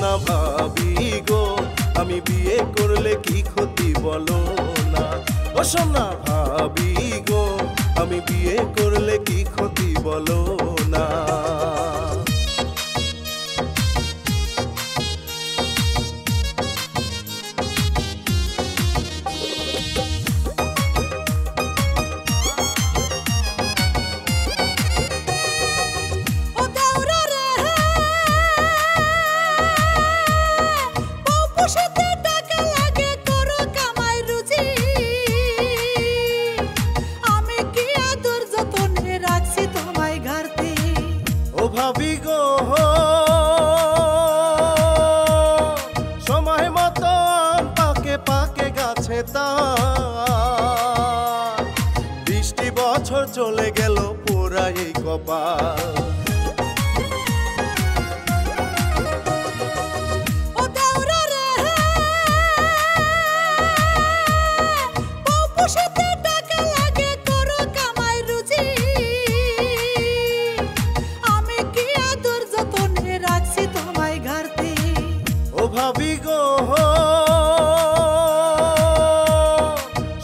সোনা ভাবি গো, আমি বিয়ে করলে কি ক্ষতি বলো না। ও সোনা ভাবি গো, আমি বিয়ে করলে কি ক্ষতি বলো না। ভাবি গো সময় মতো পাকে পাকে গাছে তার 20টি বছর চলে গেল পুরা এই কপাল। ভাবি গো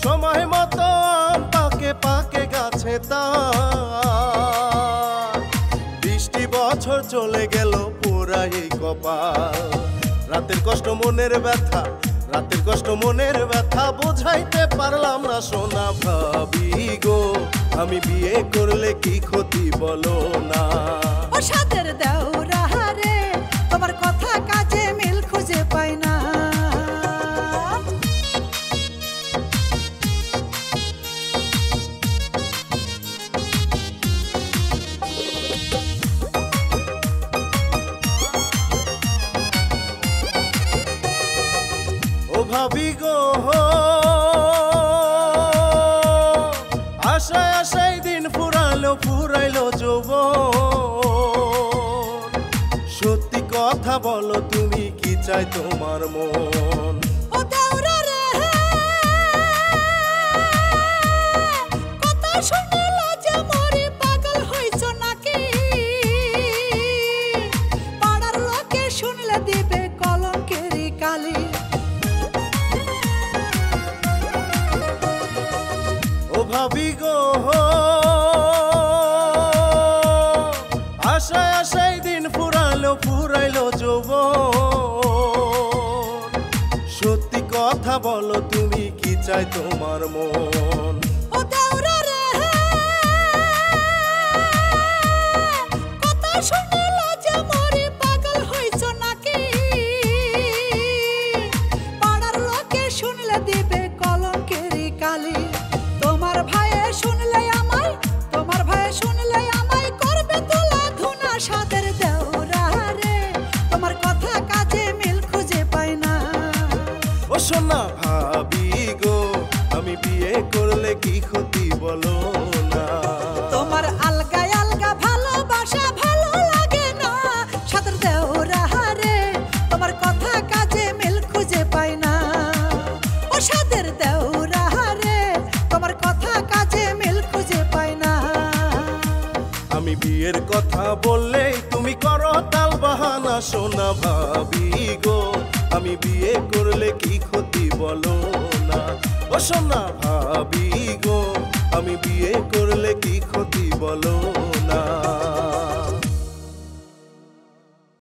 সময় মতো পাকে পাকে গাছে তার 20টি বছর চলে গেল পুরা এই কপাল। রাতের কষ্ট মনের ব্যথা, রাতের কষ্ট মনের ব্যথা বোঝাইতে পারলাম না সোনা ভাবি গো, আমি বিয়ে করলে কি ক্ষতি বলো না। ও সাদের দেওরা রে, তোমার কথা কাজে মিল খুঁজে পাই না। ও ভাবি গো আশায় আশায় দিন ফুরাইলো যৌবন। সত্যি কথা বলো তুমি কি চাই তোমার মন। ও দেওরা রে, কথা শুনলে যে মরি পাগল হইছো নাকি? পাড়ার লোকে শুনলে দিবে কলঙ্কেরি কালি। ও ভাবি গো আশায় আশায় দিন ফুরাইলো যৌবন। সত্যি কথা বলো তুমি কি চাই তোমার মন। ও দেওরা রে, কথা শুনলে যে মরি পাগল হইছো নাকি? পাড়ার লোকে শুনলে দিবে কলঙ্কেরি কালি। তোমার ভাইয়ে শুনলে আমায়, তোমার ভাইয়ে শুনলে আমায় করবে তোলা ধুনা। সাদের দেওরা রে, তোমার কথা কাজে মিল খুঁজে পাই না। ও সোনা ভাবি গো, আমি বিয়ে করলে কি ক্ষতি বলো না। তোমার আলগা আলগা ভালোবাসা ভালো লাগে না। সাদের দেওরা রে, তোমার কথা কাজে মিল খুঁজে পাই না। ও সাদের দেওরা রে, তোমার কথা কাজে মিল খুঁজে পাই না। আমি বিয়ের কথা বললেই তুমি করো তাল বাহানা সোনা ভাবি গো, আমি বিয়ে করলে কি ক্ষতি বলো না। ও সোনা ভাবি গো, আমি বিয়ে করলে কি ক্ষতি বলো